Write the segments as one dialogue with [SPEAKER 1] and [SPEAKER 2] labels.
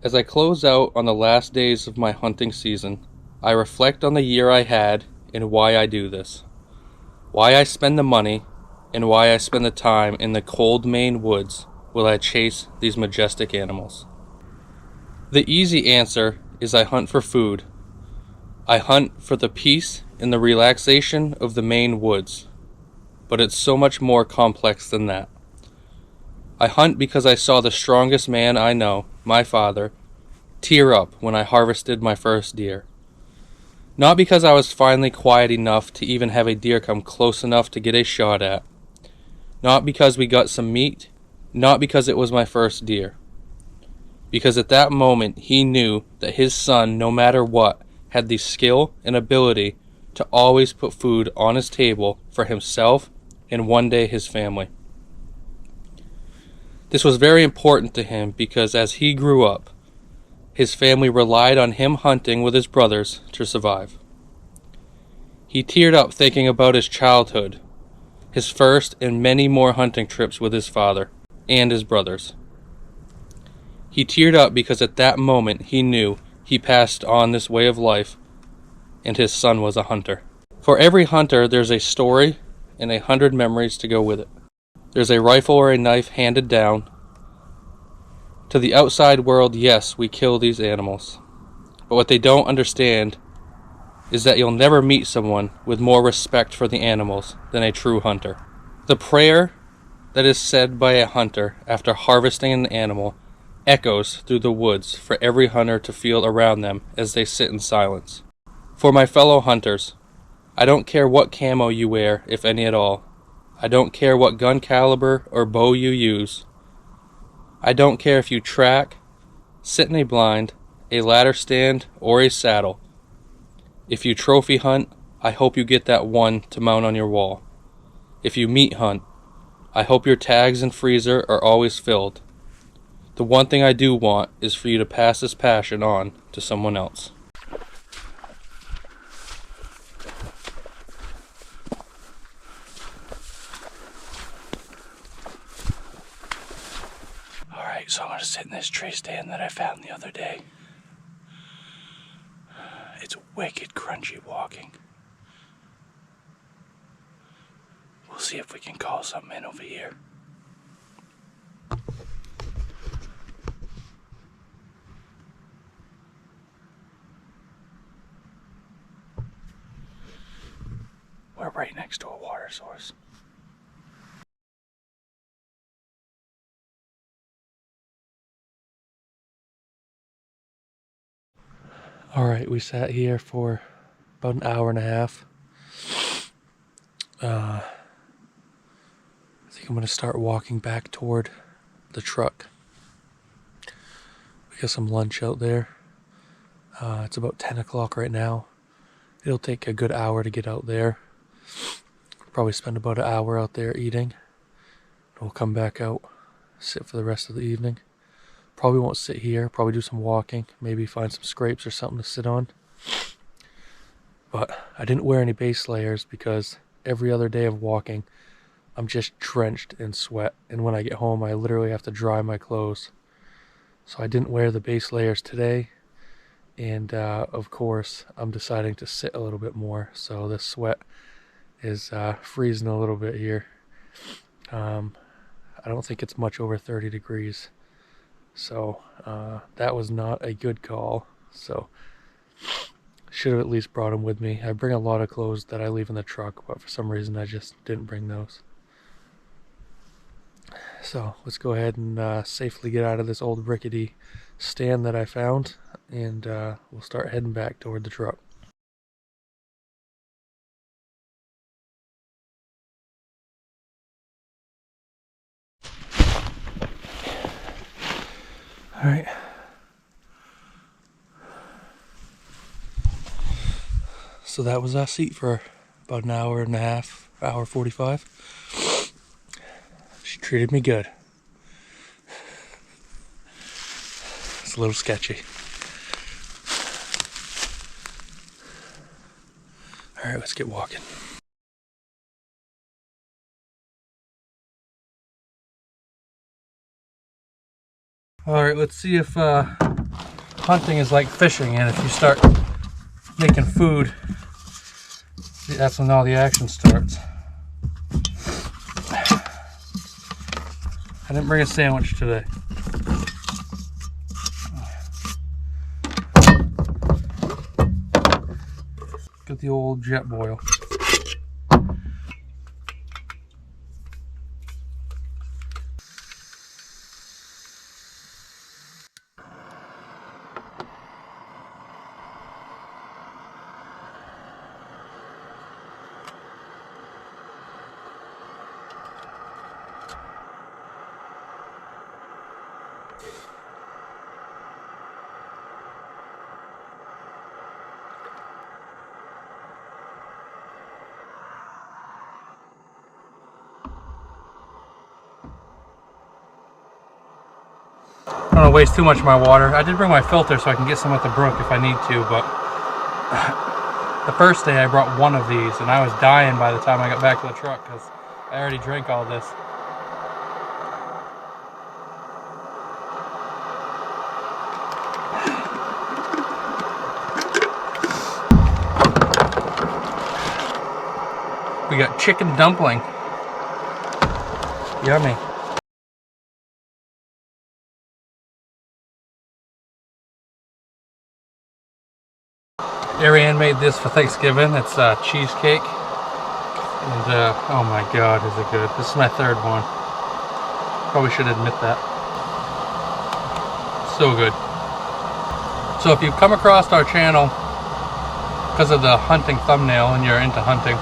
[SPEAKER 1] As I close out on the last days of my hunting season, I reflect on the year I had and why I do this. Why I spend the money and why I spend the time in the cold Maine woods while I chase these majestic animals. The easy answer is I hunt for food. I hunt for the peace and the relaxation of the Maine woods. But it's so much more complex than that. I hunt because I saw the strongest man I know, my father, tear up when I harvested my first deer. Not because I was finally quiet enough to even have a deer come close enough to get a shot at. Not because we got some meat. Not because it was my first deer. Because at that moment he knew that his son, no matter what, had the skill and ability to always put food on his table for himself and one day his family. This was very important to him because as he grew up, his family relied on him hunting with his brothers to survive. He teared up thinking about his childhood, his first and many more hunting trips with his father and his brothers. He teared up because at that moment he knew he passed on this way of life and his son was a hunter. For every hunter there's a story and 100 memories to go with it. There's a rifle or a knife handed down. To the outside world, yes, we kill these animals. But what they don't understand is that you'll never meet someone with more respect for the animals than a true hunter. The prayer that is said by a hunter after harvesting an animal echoes through the woods for every hunter to feel around them as they sit in silence. For my fellow hunters, I don't care what camo you wear, if any at all. I don't care what gun caliber or bow you use. I don't care if you track, sit in a blind, a ladder stand, or a saddle. If you trophy hunt, I hope you get that one to mount on your wall. If you meat hunt, I hope your tags and freezer are always filled. The one thing I do want is for you to pass this passion on to someone else. Alright, so I'm going to sit in this tree stand that I found the other day. It's wicked crunchy walking. We'll see if we can call something in over here. We're right next to a water source. Alright, we sat here for about an hour and a half. I think I'm going to start walking back toward the truck. We got some lunch out there. It's about 10 o'clock right now. It'll take a good hour to get out there. Probably spend about an hour out there eating. We'll come back out, sit for the rest of the evening. Probably won't sit here, probably do some walking, maybe find some scrapes or something to sit on. But I didn't wear any base layers because every other day of walking, I'm just drenched in sweat. And when I get home, I literally have to dry my clothes. So I didn't wear the base layers today. And of course, I'm deciding to sit a little bit more. So this sweat is freezing a little bit here. I don't think it's much over 30 degrees. So that was not a good call. So should have at least brought them with me. I bring a lot of clothes that I leave in the truck, but for some reason I just didn't bring those. So let's go ahead and safely get out of this old rickety stand that I found, and we'll start heading back toward the truck. All right. So that was us eat for about an hour and a half, hour 45. She treated me good. It's a little sketchy. All right, let's get walking. All right, let's see if hunting is like fishing, and if you start making food, that's when all the action starts. I didn't bring a sandwich today. Get the old jet boil. I don't want to waste too much of my water. I did bring my filter so I can get some at the brook if I need to, but the first day I brought one of these and I was dying by the time I got back to the truck because I already drank all this. We got chicken dumpling. Yummy. Ariane made this for Thanksgiving. It's cheesecake. And oh my god, is it good. This is my third one. Probably should admit that. So good. So if you've come across our channel because of the hunting thumbnail and you're into hunting,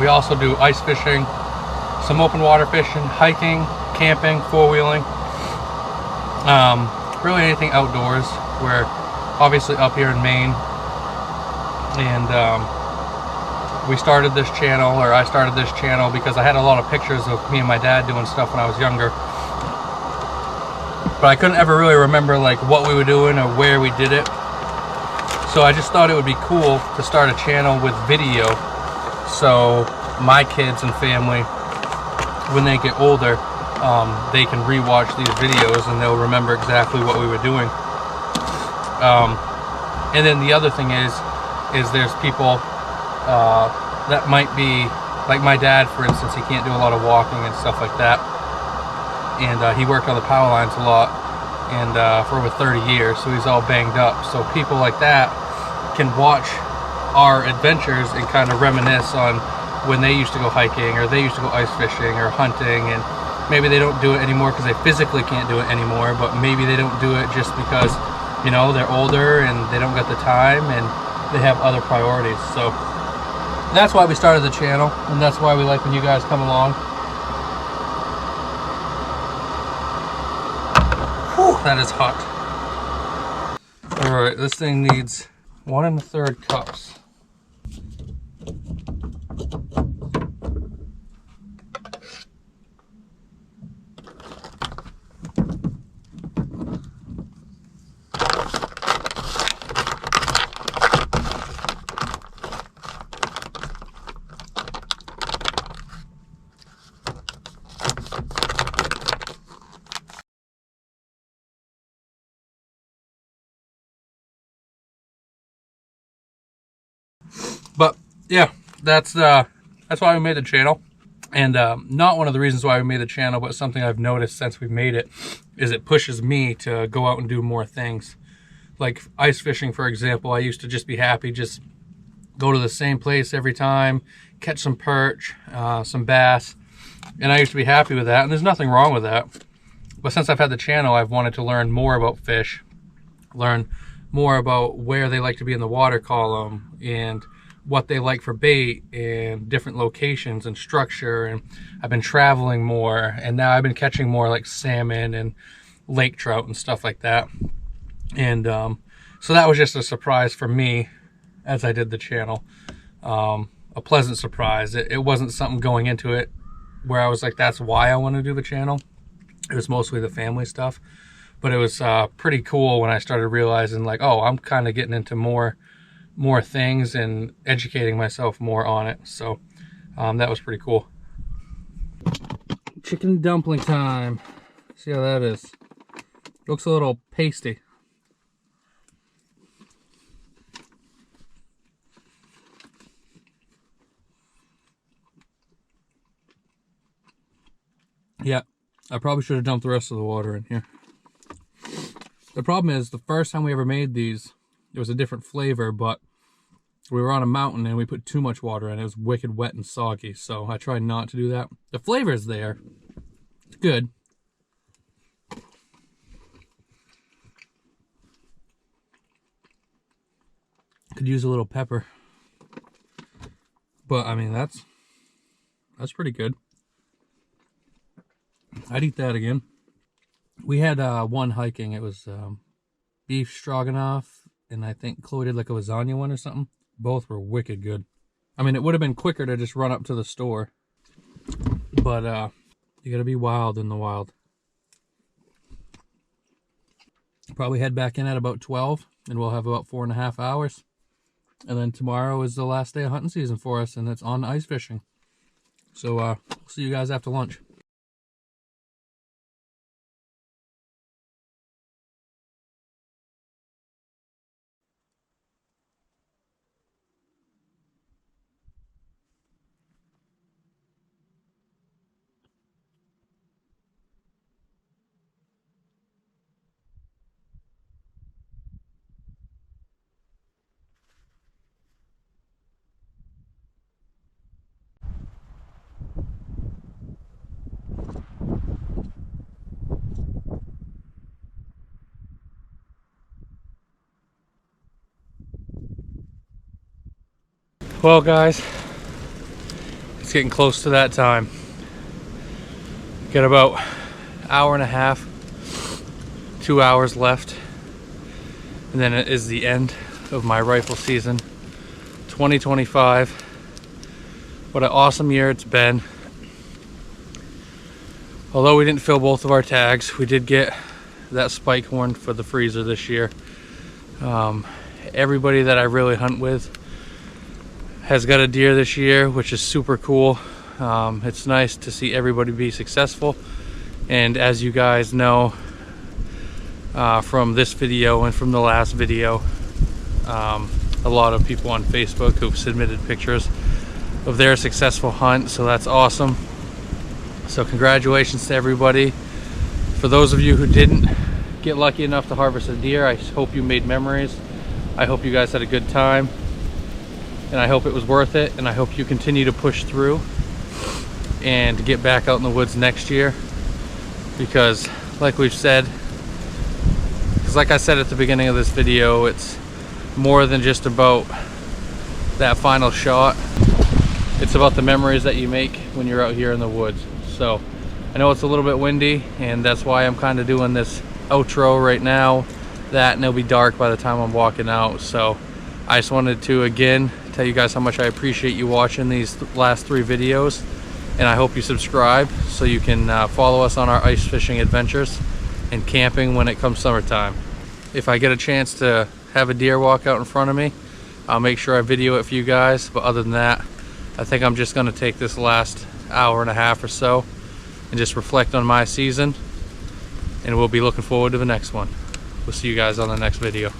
[SPEAKER 1] we also do ice fishing, some open water fishing, hiking, camping, four-wheeling, really anything outdoors. We're obviously up here in Maine, and we started this channel, or I started this channel because I had a lot of pictures of me and my dad doing stuff when I was younger, but I couldn't ever really remember like what we were doing or where we did it. So I just thought it would be cool to start a channel with video, so my kids and family, when they get older, they can rewatch these videos and they'll remember exactly what we were doing. And then the other thing is there's people that might be, like my dad for instance, he can't do a lot of walking and stuff like that, and he worked on the power lines a lot, and for over 30 years, so he's all banged up. So people like that can watch our adventures and kind of reminisce on when they used to go hiking, or they used to go ice fishing or hunting, and maybe they don't do it anymore because they physically can't do it anymore, but maybe they don't do it just because, you know, they're older and they don't got the time and they have other priorities. So that's why we started the channel, and that's why we like when you guys come along. Whew, that is hot. Alright, this thing needs 1 1/3 cups. But yeah, that's why we made the channel. And not one of the reasons why we made the channel, but something I've noticed since we've made it is it pushes me to go out and do more things. Like ice fishing, for example, I used to just be happy, just go to the same place every time, catch some perch, some bass, and I used to be happy with that, and there's nothing wrong with that. But since I've had the channel, I've wanted to learn more about fish, learn more about where they like to be in the water column, and what they like for bait, and different locations and structure. And I've been traveling more, and now I've been catching more like salmon and lake trout and stuff like that. And so that was just a surprise for me as I did the channel, a pleasant surprise. It wasn't something going into it where I was like, that's why I want to do the channel. It was mostly the family stuff, but it was pretty cool when I started realizing like, oh, I'm kind of getting into more things and educating myself more on it. So that was pretty cool. Chicken dumpling time. See how that is. Looks a little pasty. I probably should have dumped the rest of the water in here. The problem is, the first time we ever made these, it was a different flavor, but we were on a mountain and we put too much water in. It was wicked wet and soggy, so I tried not to do that. The flavor is there. It's good. Could use a little pepper. But, I mean, that's pretty good. I'd eat that again. We had one hiking. It was beef stroganoff, and I think Chloe did like a lasagna one or something. Both were wicked good. I mean, it would have been quicker to just run up to the store, but you gotta be wild in the wild. Probably head back in at about 12, and we'll have about 4.5 hours. And then tomorrow is the last day of hunting season for us, and it's on ice fishing. So we'll see you guys after lunch. Well, guys, it's getting close to that time. Got about an hour and a half, 2 hours left, and then it is the end of my rifle season 2025. What an awesome year it's been. Although we didn't fill both of our tags, we did get that spike horn for the freezer this year. Everybody that I really hunt with has got a deer this year, which is super cool. It's nice to see everybody be successful, and as you guys know from this video and from the last video, a lot of people on Facebook who've submitted pictures of their successful hunt, so that's awesome. So congratulations to everybody. For those of you who didn't get lucky enough to harvest a deer, I hope you made memories. I hope you guys had a good time, and I hope it was worth it, and I hope you continue to push through and get back out in the woods next year, because like we've said, like I said at the beginning of this video, it's more than just about that final shot. It's about the memories that you make when you're out here in the woods. So I know it's a little bit windy, and that's why I'm kind of doing this outro right now, and it'll be dark by the time I'm walking out. So I just wanted to again tell you guys how much I appreciate you watching these last 3 videos, and I hope you subscribe so you can follow us on our ice fishing adventures and camping when it comes summertime. If I get a chance to have a deer walk out in front of me, I'll make sure I video it for you guys. But other than that, I think I'm just going to take this last hour and a half or so and just reflect on my season, and we'll be looking forward to the next one. We'll see you guys on the next video.